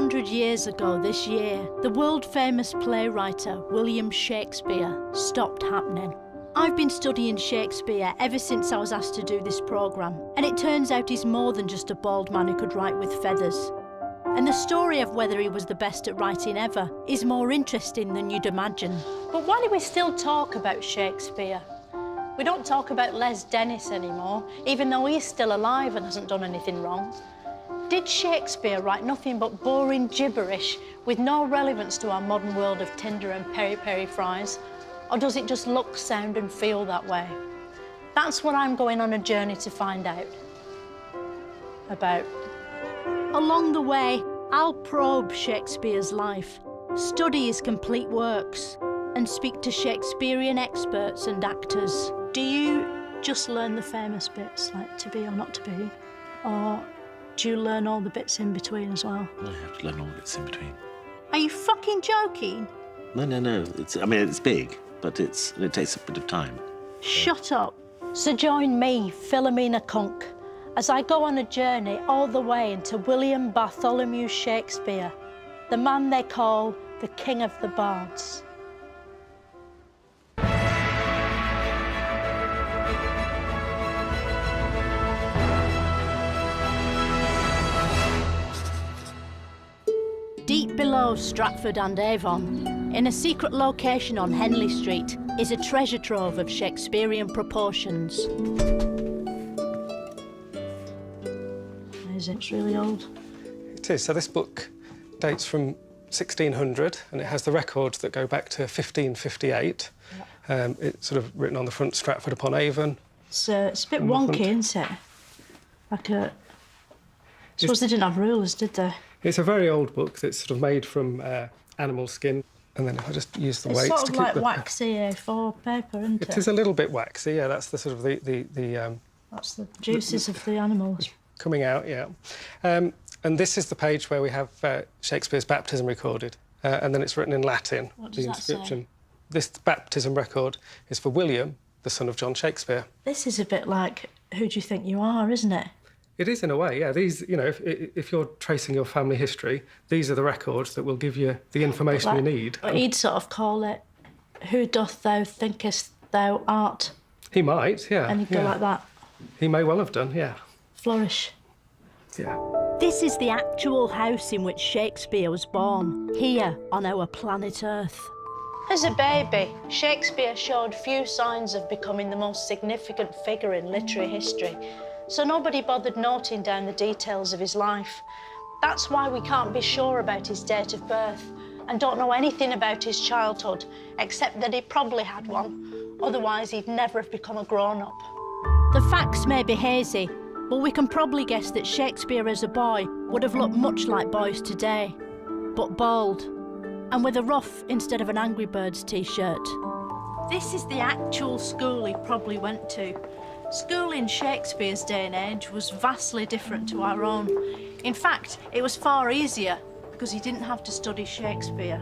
200 years ago this year, the world-famous playwright William Shakespeare stopped happening. I've been studying Shakespeare ever since I was asked to do this programme, and it turns out he's more than just a bald man who could write with feathers. And the story of whether he was the best at writing ever is more interesting than you'd imagine. But why do we still talk about Shakespeare? We don't talk about Les Dennis anymore, even though he's still alive and hasn't done anything wrong. Did Shakespeare write nothing but boring gibberish with no relevance to our modern world of Tinder and peri-peri fries? Or does it just look, sound and feel that way? That's what I'm going on a journey to find out about. Along the way, I'll probe Shakespeare's life, study his complete works, and speak to Shakespearean experts and actors. Do you just learn the famous bits, like to be or not to be? Or do you learn all the bits in between as well? I have to learn all the bits in between. Are you fucking joking? No. It's big, but it takes a bit of time. Shut up. So join me, Philomena Cunk, as I go on a journey all the way into William Bartholomew Shakespeare, the man they call the King of the Bards. Deep below Stratford-on-Avon, in a secret location on Henley Street, is a treasure trove of Shakespearean proportions. It's really old. It is. So this book dates from 1600, and it has the records that go back to 1558. Yeah. It's sort of written on the front, Stratford-upon-Avon. It's a bit wonky, isn't it? Like I suppose they didn't have rulers, did they? It's a very old book that's sort of made from animal skin. And then if I just use the weights to keep It's sort of like waxy A4 paper, isn't it? It is a little bit waxy, yeah. That's the sort of That's the juices of the animals. Coming out, yeah. And this is the page where we have Shakespeare's baptism recorded. And then it's written in Latin, What does the that inscription. say? This baptism record is for William, the son of John Shakespeare. This is a bit like Who Do You Think You Are, isn't it? It is, in a way, yeah. These, you know, if you're tracing your family history, these are the records that will give you the information you need. But he'd sort of call it, Who doth thou thinkest thou art? He might, yeah. And he'd go like that. He may well have done, yeah. Flourish. Yeah. This is the actual house in which Shakespeare was born, here on our planet Earth. As a baby, Shakespeare showed few signs of becoming the most significant figure in literary history, so nobody bothered noting down the details of his life. That's why we can't be sure about his date of birth and don't know anything about his childhood, except that he probably had one. Otherwise, he'd never have become a grown-up. The facts may be hazy, but we can probably guess that Shakespeare as a boy would have looked much like boys today, but bald, and with a ruff instead of an Angry Birds t-shirt. This is the actual school he probably went to. School in Shakespeare's day and age was vastly different to our own. In fact, it was far easier because he didn't have to study Shakespeare.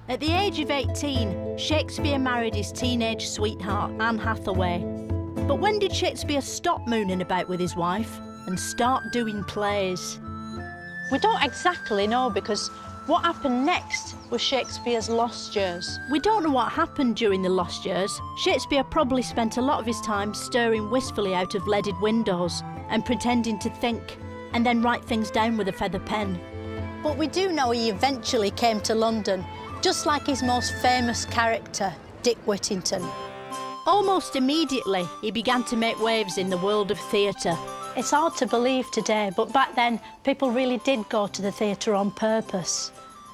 At the age of 18, Shakespeare married his teenage sweetheart, Anne Hathaway. But when did Shakespeare stop mooning about with his wife and start doing plays? We don't exactly know because what happened next was Shakespeare's lost years. We don't know what happened during the lost years. Shakespeare probably spent a lot of his time staring wistfully out of leaded windows and pretending to think, and then write things down with a feather pen. But we do know he eventually came to London, just like his most famous character, Dick Whittington. Almost immediately, he began to make waves in the world of theatre. It's hard to believe today, but back then, people really did go to the theatre on purpose.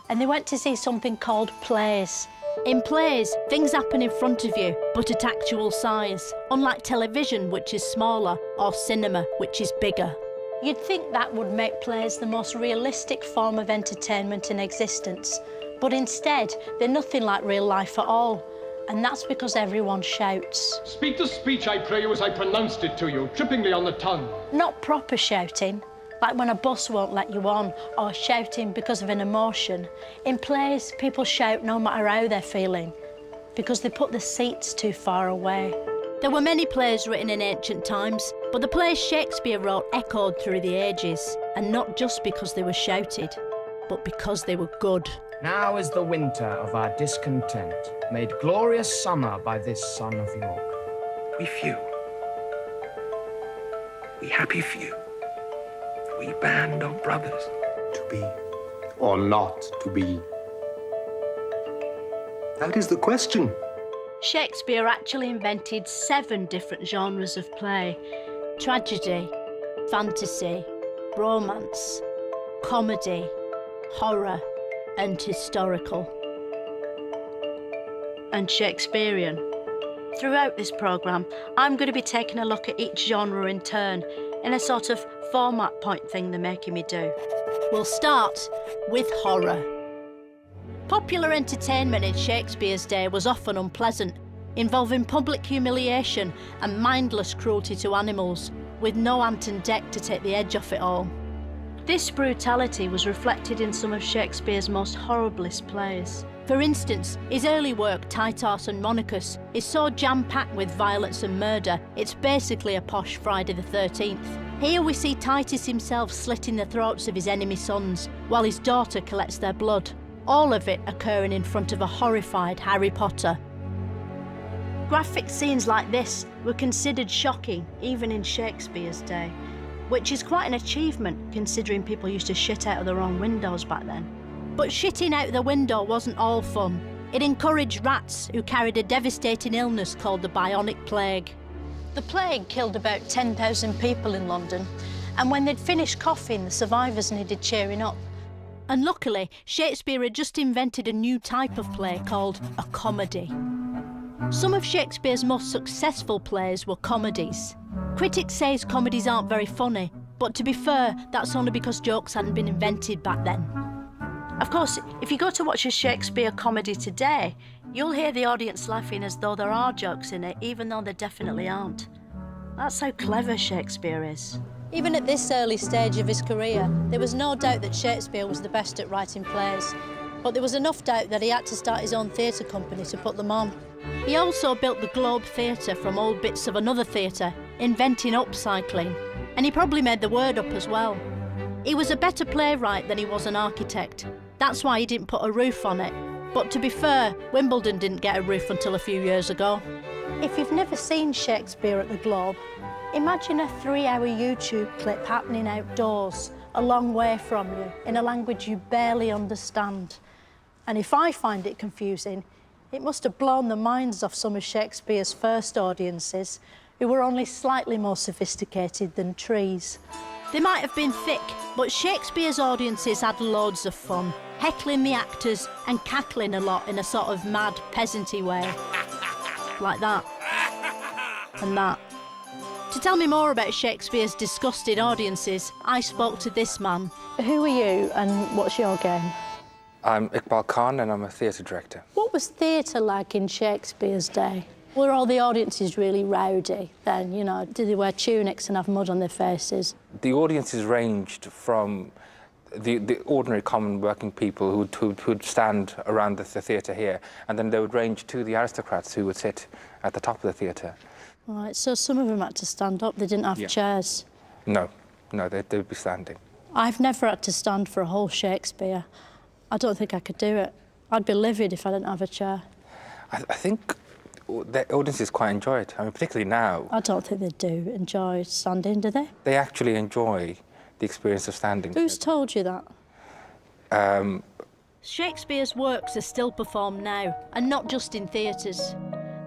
And they went to see something called plays. In plays, things happen in front of you, but at actual size, unlike television, which is smaller, or cinema, which is bigger. You'd think that would make plays the most realistic form of entertainment in existence, but instead, they're nothing like real life at all. And that's because everyone shouts. Speak the speech, I pray you, as I pronounced it to you, trippingly on the tongue. Not proper shouting, like when a bus won't let you on, or shouting because of an emotion. In plays, people shout no matter how they're feeling, because they put the seats too far away. There were many plays written in ancient times, but the plays Shakespeare wrote echoed through the ages, and not just because they were shouted. but because they were good. Now is the winter of our discontent, made glorious summer by this son of York. We few, we happy few, we band of brothers. To be or not to be? That is the question. Shakespeare actually invented 7 different genres of play: tragedy, fantasy, romance, comedy, horror, and historical. And Shakespearean. Throughout this programme, I'm going to be taking a look at each genre in turn, in a sort of format point thing they're making me do. We'll start with horror. Popular entertainment in Shakespeare's day was often unpleasant, involving public humiliation and mindless cruelty to animals, with no Ant and Dec to take the edge off it all. This brutality was reflected in some of Shakespeare's most horriblest plays. For instance, his early work, Titus and Monachus, is so jam-packed with violence and murder, it's basically a posh Friday the 13th. Here we see Titus himself slitting the throats of his enemy sons, while his daughter collects their blood. All of it occurring in front of a horrified Harry Potter. Graphic scenes like this were considered shocking even in Shakespeare's day, which is quite an achievement considering people used to shit out of their own windows back then. But shitting out the window wasn't all fun. It encouraged rats who carried a devastating illness called the Bionic Plague. The plague killed about 10,000 people in London, and when they'd finished coughing, the survivors needed cheering up. And luckily, Shakespeare had just invented a new type of play called a comedy. Some of Shakespeare's most successful plays were comedies. Critics say his comedies aren't very funny, but to be fair, that's only because jokes hadn't been invented back then. Of course, if you go to watch a Shakespeare comedy today, you'll hear the audience laughing as though there are jokes in it, even though there definitely aren't. That's how clever Shakespeare is. Even at this early stage of his career, there was no doubt that Shakespeare was the best at writing plays, but there was enough doubt that he had to start his own theatre company to put them on. He also built the Globe Theatre from old bits of another theatre, inventing upcycling, and he probably made the word up as well. He was a better playwright than he was an architect. That's why he didn't put a roof on it. But to be fair, Wimbledon didn't get a roof until a few years ago. If you've never seen Shakespeare at the Globe, imagine a 3-hour YouTube clip happening outdoors, a long way from you, in a language you barely understand. And if I find it confusing, it must have blown the minds off some of Shakespeare's first audiences, who were only slightly more sophisticated than trees. They might have been thick, but Shakespeare's audiences had loads of fun, heckling the actors and cackling a lot in a sort of mad, peasanty way. Like that. And that. To tell me more about Shakespeare's disgusted audiences, I spoke to this man. Who are you and what's your game? I'm Iqbal Khan and I'm a theatre director. What was theatre like in Shakespeare's day? Were all the audiences really rowdy then, you know? Did they wear tunics and have mud on their faces? The audiences ranged from the ordinary common working people who'd stand around the theatre here, and then they would range to the aristocrats who would sit at the top of the theatre. Right, so some of them had to stand up, they didn't have chairs? No, they'd be standing. I've never had to stand for a whole Shakespeare. I don't think I could do it. I'd be livid if I didn't have a chair. I think the audiences quite enjoy it. I mean, particularly now. I don't think they do enjoy standing, do they? They actually enjoy the experience of standing. Who's told you that? Shakespeare's works are still performed now, and not just in theatres.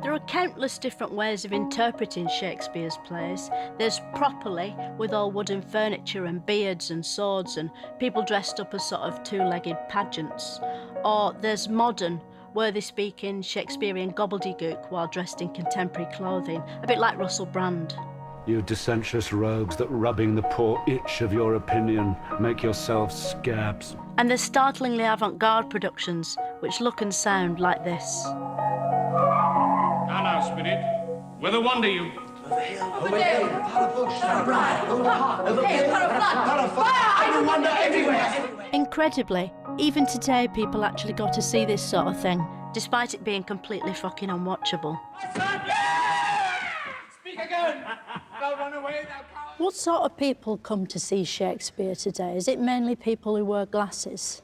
There are countless different ways of interpreting Shakespeare's plays. There's properly, with all wooden furniture and beards and swords and people dressed up as sort of two-legged pageants. Or there's modern, where they speak in Shakespearean gobbledygook while dressed in contemporary clothing, a bit like Russell Brand. You dissentious rogues that rubbing the poor itch of your opinion make yourselves scabs. And there's startlingly avant-garde productions which look and sound like this. Now, Spirit, whither wander you? Over there, I will wander everywhere. Incredibly, even today people actually got to see this sort of thing, despite it being completely fucking unwatchable. Speak again. Don't run away now, coward. What sort of people come to see Shakespeare today? Is it mainly people who wear glasses?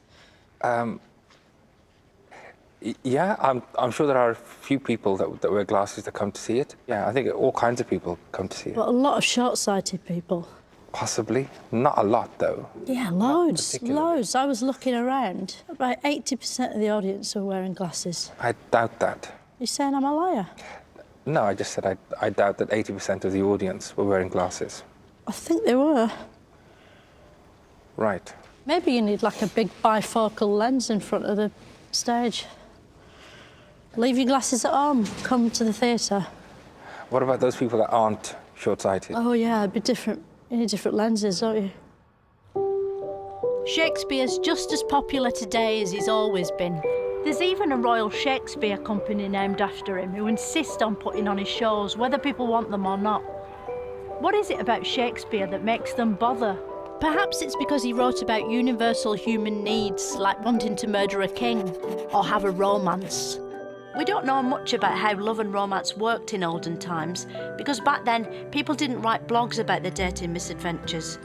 Yeah, I'm sure there are a few people that wear glasses that come to see it. Yeah, I think all kinds of people come to see it. But a lot of short-sighted people. Possibly. Not a lot, though. Yeah, loads, loads. I was looking around. About 80% of the audience are wearing glasses. I doubt that. You saying I'm a liar? No, I just said I doubt that 80% of the audience were wearing glasses. I think they were. Right. Maybe you need like a big bifocal lens in front of the stage. Leave your glasses at home, come to the theatre. What about those people that aren't short-sighted? Oh yeah, it'd be different. You need different lenses, don't you? Shakespeare's just as popular today as he's always been. There's even a Royal Shakespeare Company named after him who insist on putting on his shows, whether people want them or not. What is it about Shakespeare that makes them bother? Perhaps it's because he wrote about universal human needs, like wanting to murder a king or have a romance. We don't know much about how love and romance worked in olden times, because back then people didn't write blogs about their dating misadventures.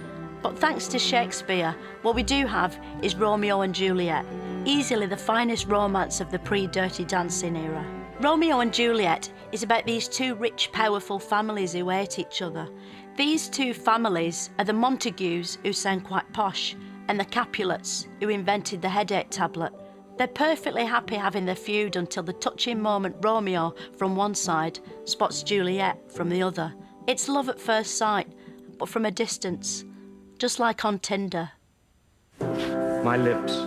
But thanks to Shakespeare, what we do have is Romeo and Juliet, easily the finest romance of the pre-Dirty Dancing era. Romeo and Juliet is about these two rich, powerful families who hate each other. These two families are the Montagues, who sound quite posh, and the Capulets, who invented the headache tablet. They're perfectly happy having their feud until the touching moment Romeo, from one side, spots Juliet from the other. It's love at first sight, but from a distance, just like on Tinder. My lips,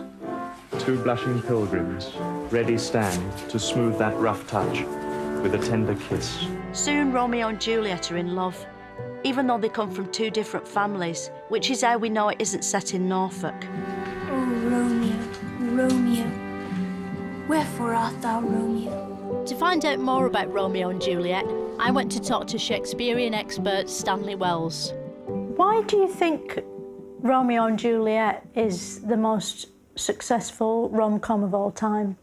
two blushing pilgrims, ready stand to smooth that rough touch with a tender kiss. Soon Romeo and Juliet are in love, even though they come from two different families, which is how we know it isn't set in Norfolk. Oh, Romeo, Romeo, wherefore art thou Romeo? To find out more about Romeo and Juliet, I went to talk to Shakespearean expert Stanley Wells. Why do you think Romeo and Juliet is the most successful rom-com of all time?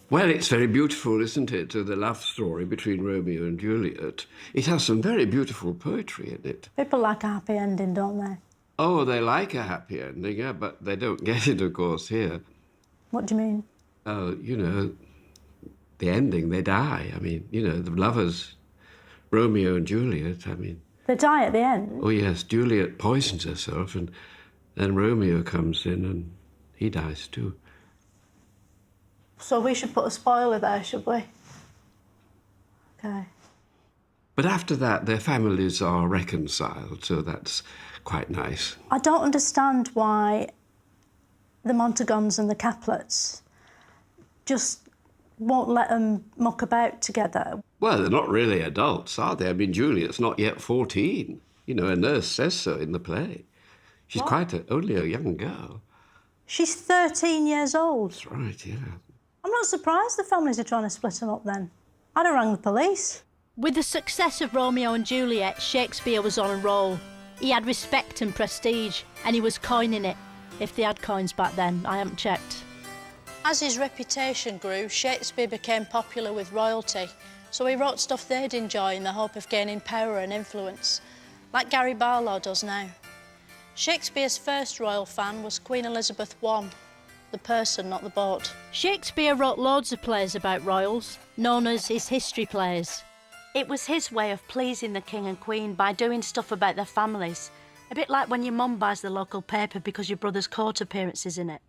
Well, it's very beautiful, isn't it? The love story between Romeo and Juliet. It has some very beautiful poetry in it. People like a happy ending, don't they? Oh, they like a happy ending, yeah, but they don't get it, of course, here. What do you mean? Oh, you know, the ending, they die. I mean, you know, the lovers, Romeo and Juliet, I mean... They die at the end? Oh, yes, Juliet poisons herself, and then Romeo comes in and he dies too. So we should put a spoiler there, should we? OK. But after that, their families are reconciled, so that's quite nice. I don't understand why the Montagons and the Capulets just won't let them muck about together. Well, they're not really adults, are they? I mean, Juliet's not yet 14. You know, a nurse says so in the play. She's only a young girl. She's 13 years old. That's right, yeah. I'm not surprised the families are trying to split them up then. I'd have rang the police. With the success of Romeo and Juliet, Shakespeare was on a roll. He had respect and prestige, and he was coining it. If they had coins back then, I haven't checked. As his reputation grew, Shakespeare became popular with royalty, so he wrote stuff they'd enjoy in the hope of gaining power and influence, like Gary Barlow does now. Shakespeare's first royal fan was Queen Elizabeth I, the person, not the boat. Shakespeare wrote loads of plays about royals, known as his history plays. It was his way of pleasing the king and queen by doing stuff about their families, a bit like when your mum buys the local paper because your brother's court appearance is in it.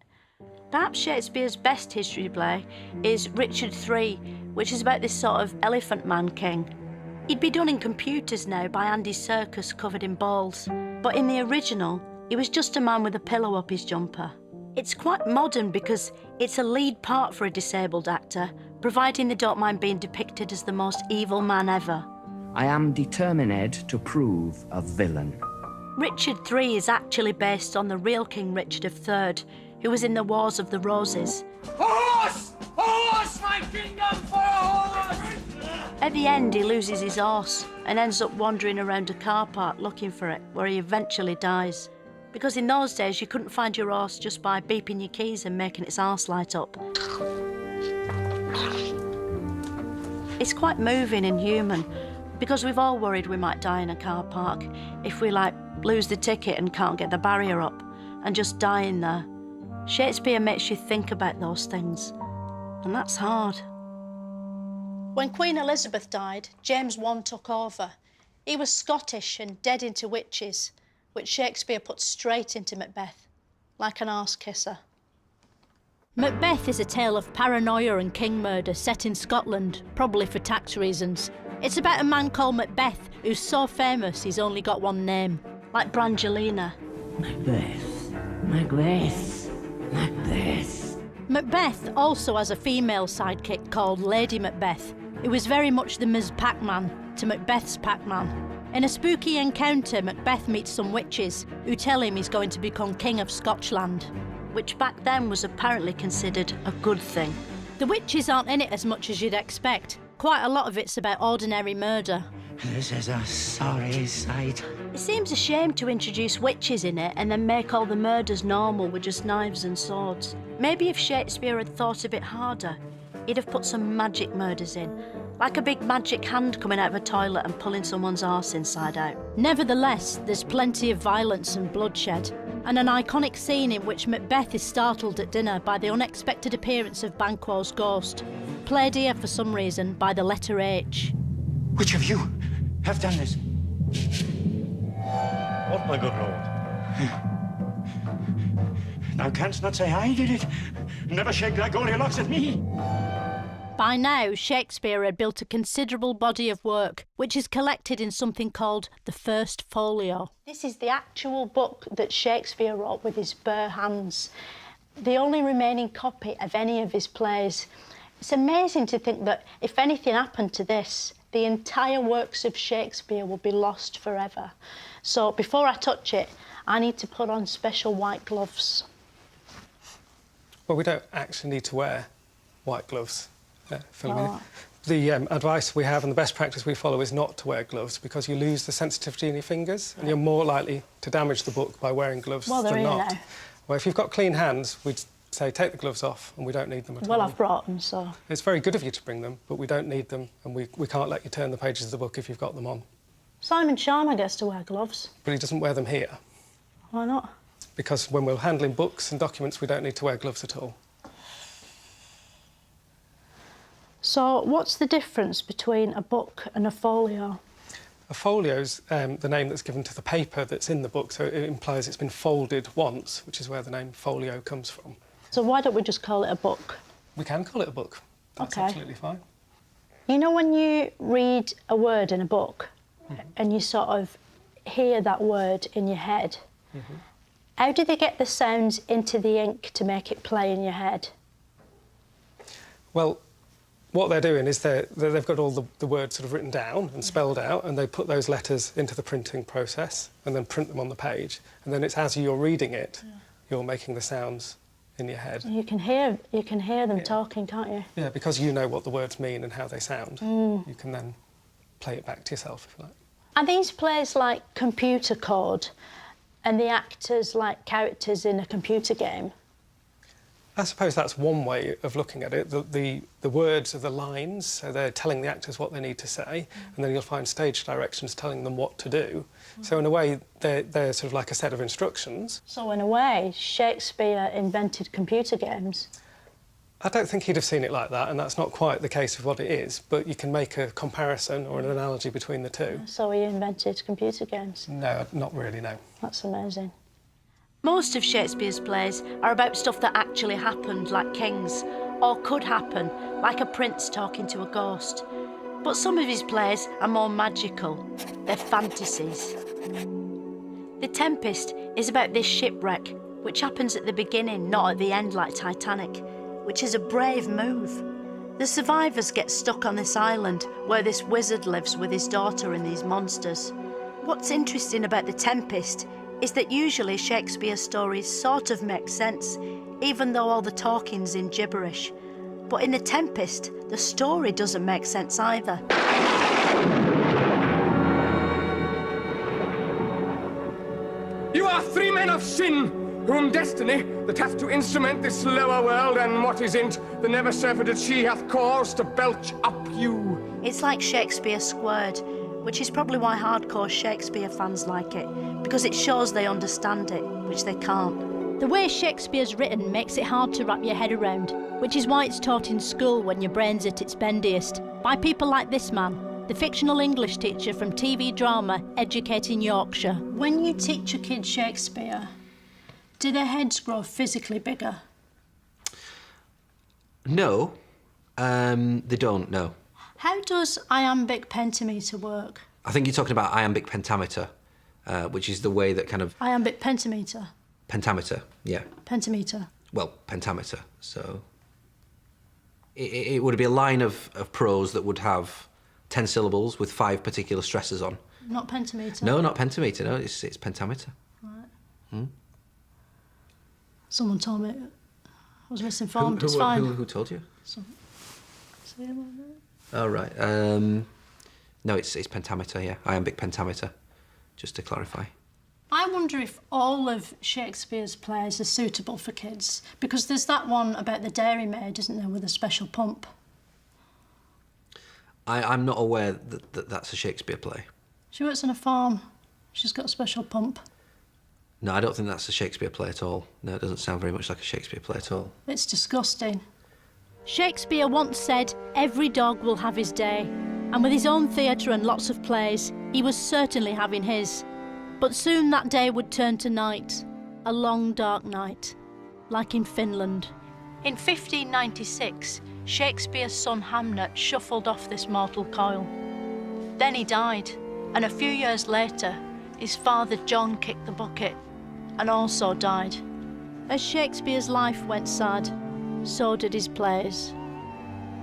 Perhaps Shakespeare's best history play is Richard III, which is about this sort of elephant man king. He'd be done in computers now by Andy Serkis covered in balls, but in the original, he was just a man with a pillow up his jumper. It's quite modern because it's a lead part for a disabled actor, providing they don't mind being depicted as the most evil man ever. I am determined to prove a villain. Richard III is actually based on the real King Richard III, who was in the Wars of the Roses. A horse! A horse, my kingdom, for a horse! At the end, he loses his horse and ends up wandering around a car park looking for it, where he eventually dies. Because in those days, you couldn't find your horse just by beeping your keys and making its arse light up. It's quite moving and human, because we've all worried we might die in a car park if we, lose the ticket and can't get the barrier up, and just die in there. Shakespeare makes you think about those things, and that's hard. When Queen Elizabeth died, James I took over. He was Scottish and dead into witches, which Shakespeare put straight into Macbeth, like an arse kisser. Macbeth is a tale of paranoia and king murder set in Scotland, probably for tax reasons. It's about a man called Macbeth who's so famous he's only got one name, like Brangelina. Macbeth, Macbeth, Macbeth. Macbeth also has a female sidekick called Lady Macbeth, who is very much the Ms. Pac-Man to Macbeth's Pac-Man. In a spooky encounter, Macbeth meets some witches who tell him he's going to become King of Scotland, which back then was apparently considered a good thing. The witches aren't in it as much as you'd expect. Quite a lot of it's about ordinary murder. This is a sorry sight. It seems a shame to introduce witches in it and then make all the murders normal with just knives and swords. Maybe if Shakespeare had thought a bit harder, he'd have put some magic murders in, like a big magic hand coming out of a toilet and pulling someone's arse inside out. Nevertheless, there's plenty of violence and bloodshed, and an iconic scene in which Macbeth is startled at dinner by the unexpected appearance of Banquo's ghost, played here for some reason by the letter H. Which of you have done this? What, my good lord? Thou canst not say I did it. Never shake thy Goldilocks at me. By now, Shakespeare had built a considerable body of work, which is collected in something called the First Folio. This is the actual book that Shakespeare wrote with his bare hands, the only remaining copy of any of his plays. It's amazing to think that if anything happened to this, the entire works of Shakespeare will be lost forever. So before I touch it, I need to put on special white gloves. Well, we don't actually need to wear white gloves. Filming. The advice we have and the best practice we follow is not to wear gloves because you lose the sensitivity in your fingers and you're more likely to damage the book by wearing gloves than not. Now. Well, if you've got clean hands, we'd say take the gloves off and we don't need them at all. Well, I've brought them, so... It's very good of you to bring them, but we don't need them and we can't let you turn the pages of the book if you've got them on. Simon Sharma gets to wear gloves. But he doesn't wear them here. Why not? Because when we're handling books and documents, we don't need to wear gloves at all. So what's the difference between a book and a folio? A folio's the name that's given to the paper that's in the book, so it implies it's been folded once, which is where the name folio comes from. So why don't we just call it a book? We can call it a book. That's absolutely fine. You know when you read a word in a book and you sort of hear that word in your head, how do they get the sounds into the ink to make it play in your head? Well, what they're doing is they've got all the words sort of written down and spelled out, and they put those letters into the printing process and then print them on the page. And then it's as you're reading it, you're making the sounds in your head. You can hear them talking, can't you? Yeah, because you know what the words mean and how they sound. You can then play it back to yourself, if you like. Are these plays like computer code and the actors like characters in a computer game? I suppose that's one way of looking at it. The words are the lines, so they're telling the actors what they need to say, and then you'll find stage directions telling them what to do. So in a way, they're sort of like a set of instructions. So in a way, Shakespeare invented computer games? I don't think he'd have seen it like that, and that's not quite the case of what it is, but you can make a comparison or an analogy between the two. So he invented computer games? No, not really, no. That's amazing. Most of Shakespeare's plays are about stuff that actually happened, like kings, or could happen, like a prince talking to a ghost. But some of his plays are more magical. They're fantasies. The Tempest is about this shipwreck, which happens at the beginning, not at the end like Titanic, which is a brave move. The survivors get stuck on this island where this wizard lives with his daughter and these monsters. What's interesting about The Tempest is that usually Shakespeare's stories sort of make sense, even though all the talking's in gibberish. But in The Tempest, the story doesn't make sense either. You are three men of sin, whom destiny, that hath to instrument this lower world and what is in't, the never surfeited she hath caused to belch up you. It's like Shakespeare squared, which is probably why hardcore Shakespeare fans like it, because it shows they understand it, which they can't. The way Shakespeare's written makes it hard to wrap your head around, which is why it's taught in school when your brain's at its bendiest, by people like this man, the fictional English teacher from TV drama Educating Yorkshire. When you teach your kids Shakespeare, do their heads grow physically bigger? No, they don't, no. How does iambic pentameter work? I think you're talking about iambic pentameter, which is the way that kind of... Iambic pentameter? Pentameter, yeah. Pentameter. Well, pentameter, so... It would be a line of prose that would have 10 syllables with 5 particular stresses on. Not pentameter? No, not pentameter, no, it's pentameter. Right. Hmm? Someone told me I was misinformed. It's fine. Who told you? See about that? Oh, right. No, it's pentameter, yeah. Iambic pentameter, just to clarify. I wonder if all of Shakespeare's plays are suitable for kids, because there's that one about the dairymaid, isn't there, with a special pump? I'm not aware that that's a Shakespeare play. She works on a farm. She's got a special pump. No, I don't think that's a Shakespeare play at all. No, it doesn't sound very much like a Shakespeare play at all. It's disgusting. Shakespeare once said, every dog will have his day. And with his own theatre and lots of plays, he was certainly having his. But soon that day would turn to night, a long dark night, like in Finland. In 1596, Shakespeare's son Hamlet shuffled off this mortal coil. Then he died, and a few years later, his father John kicked the bucket and also died. As Shakespeare's life went sad, so did his plays.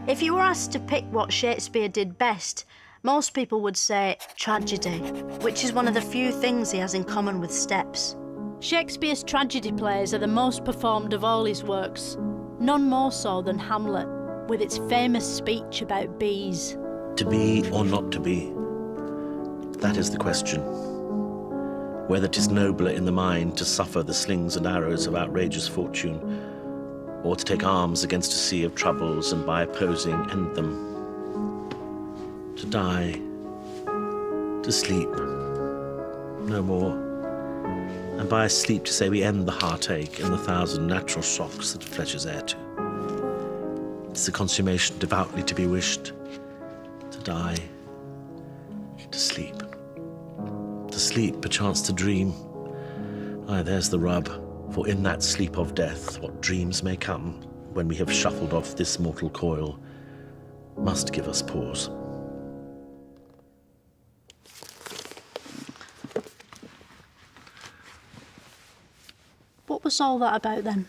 If you were asked to pick what Shakespeare did best, most people would say tragedy, which is one of the few things he has in common with Steps. Shakespeare's tragedy plays are the most performed of all his works, none more so than Hamlet, with its famous speech about bees. To be or not to be, that is the question. Whether 'tis nobler in the mind to suffer the slings and arrows of outrageous fortune, or to take arms against a sea of troubles and by opposing end them. To die, to sleep, no more, and by sleep to say we end the heartache and the 1,000 natural shocks that flesh is heir to. It's the consummation devoutly to be wished, to die, to sleep perchance to dream. Aye, there's the rub, for in that sleep of death, what dreams may come, when we have shuffled off this mortal coil, must give us pause. What was all that about then?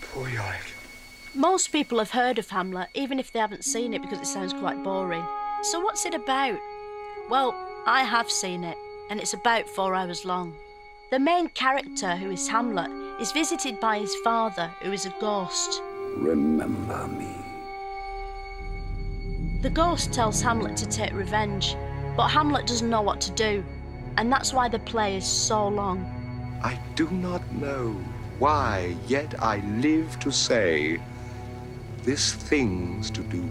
Poor Yorick. Most people have heard of Hamlet, even if they haven't seen it, because it sounds quite boring. So what's it about? Well, I have seen it, and it's about 4 hours long. The main character, who is Hamlet, is visited by his father, who is a ghost. Remember me. The ghost tells Hamlet to take revenge, but Hamlet doesn't know what to do, and that's why the play is so long. I do not know why, yet I live to say this thing's to do.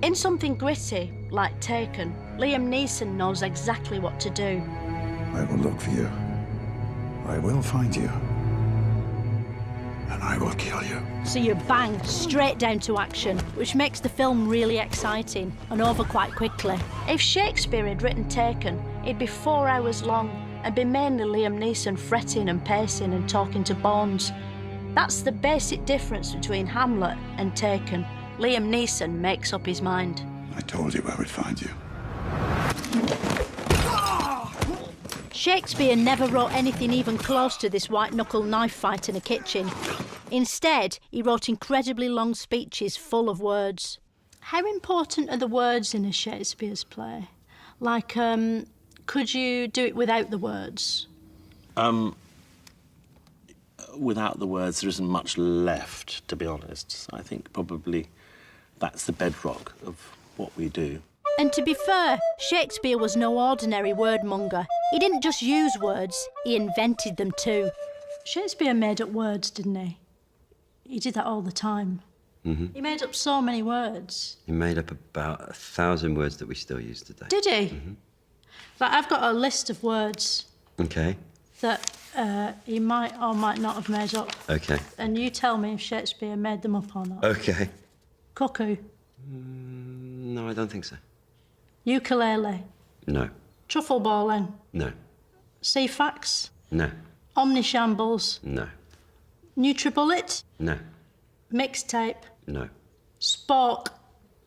In something gritty, like Taken, Liam Neeson knows exactly what to do. I will look for you. I will find you. And I will kill you. So you bang straight down to action, which makes the film really exciting and over quite quickly. If Shakespeare had written Taken, it'd be 4 hours long and be mainly Liam Neeson fretting and pacing and talking to bones. That's the basic difference between Hamlet and Taken. Liam Neeson makes up his mind. I told you I would find you. Shakespeare never wrote anything even close to this white-knuckle knife fight in a kitchen. Instead, he wrote incredibly long speeches full of words. How important are the words in a Shakespeare's play? Like, could you do it without the words? Without the words, there isn't much left, to be honest. I think probably that's the bedrock of what we do. And to be fair, Shakespeare was no ordinary wordmonger. He didn't just use words, he invented them too. Shakespeare made up words, didn't he? He did that all the time. Mm-hmm. He made up so many words. He made up about 1,000 words that we still use today. Did he? Mm-hmm. But I've got a list of words Okay. that he might or might not have made up. Okay. And you tell me if Shakespeare made them up or not. Okay. Cuckoo. No, I don't think so. Ukulele. No. Truffle balling. No. Ceefax. No. Omnishambles. No. Nutribullet. No. Mixtape. No. Spork.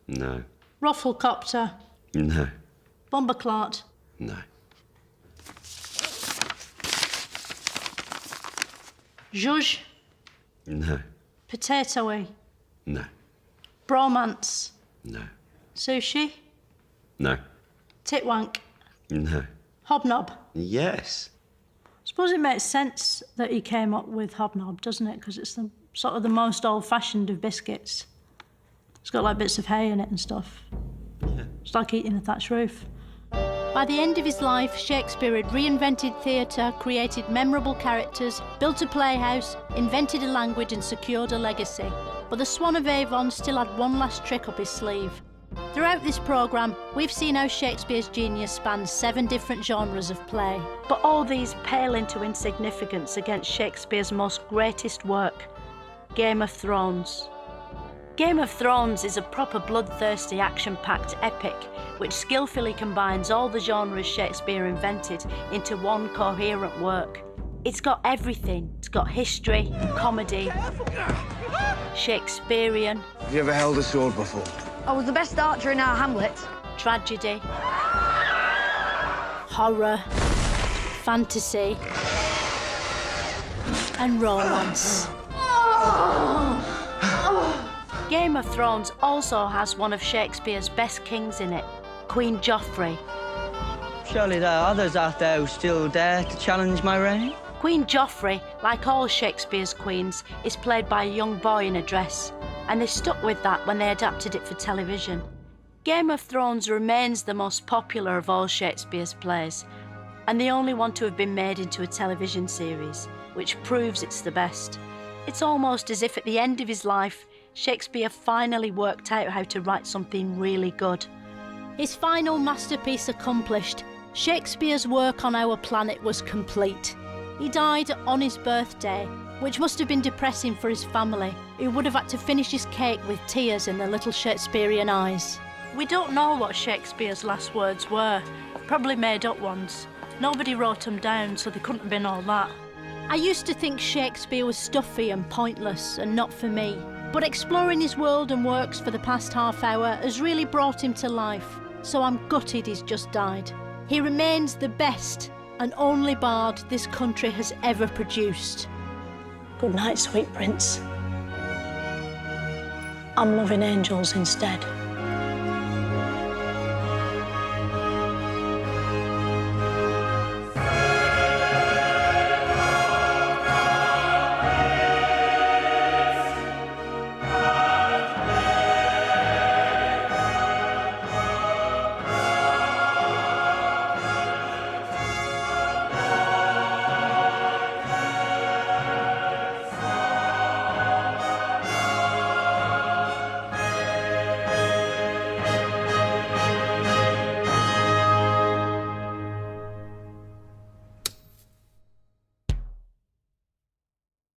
No. Rufflecopter. No. Bomberclart. No. Zhuzh. No. Potatoey. No. Bromance. No. Sushi. No. Titwank. No. Hobnob. Yes. Suppose it makes sense that he came up with hobnob, doesn't it? Because it's the sort of the most old-fashioned of biscuits. It's got like bits of hay in it and stuff. Yeah. It's like eating a thatched roof. By the end of his life, Shakespeare had reinvented theatre, created memorable characters, built a playhouse, invented a language and secured a legacy. But the Swan of Avon still had one last trick up his sleeve. Throughout this programme, we've seen how Shakespeare's genius spans 7 different genres of play. But all these pale into insignificance against Shakespeare's most greatest work, Game of Thrones. Game of Thrones is a proper bloodthirsty, action-packed epic which skillfully combines all the genres Shakespeare invented into one coherent work. It's got everything. It's got history, comedy, Shakespearean. Have you ever held a sword before? I was the best archer in our hamlet. Tragedy, horror, fantasy, and romance. Game of Thrones also has one of Shakespeare's best kings in it, Queen Joffrey. Surely there are others out there who still dare to challenge my reign? Queen Joffrey, like all Shakespeare's queens, is played by a young boy in a dress, and they stuck with that when they adapted it for television. Game of Thrones remains the most popular of all Shakespeare's plays, and the only one to have been made into a television series, which proves it's the best. It's almost as if at the end of his life, Shakespeare finally worked out how to write something really good. His final masterpiece accomplished, Shakespeare's work on our planet was complete. He died on his birthday, which must have been depressing for his family, who would have had to finish his cake with tears in their little Shakespearean eyes. We don't know what Shakespeare's last words were. Probably made up ones. Nobody wrote them down, so they couldn't have been all that. I used to think Shakespeare was stuffy and pointless and not for me. But exploring his world and works for the past half hour has really brought him to life, so I'm gutted he's just died. He remains the best and only bard this country has ever produced. Good night, sweet prince. I'm loving angels instead.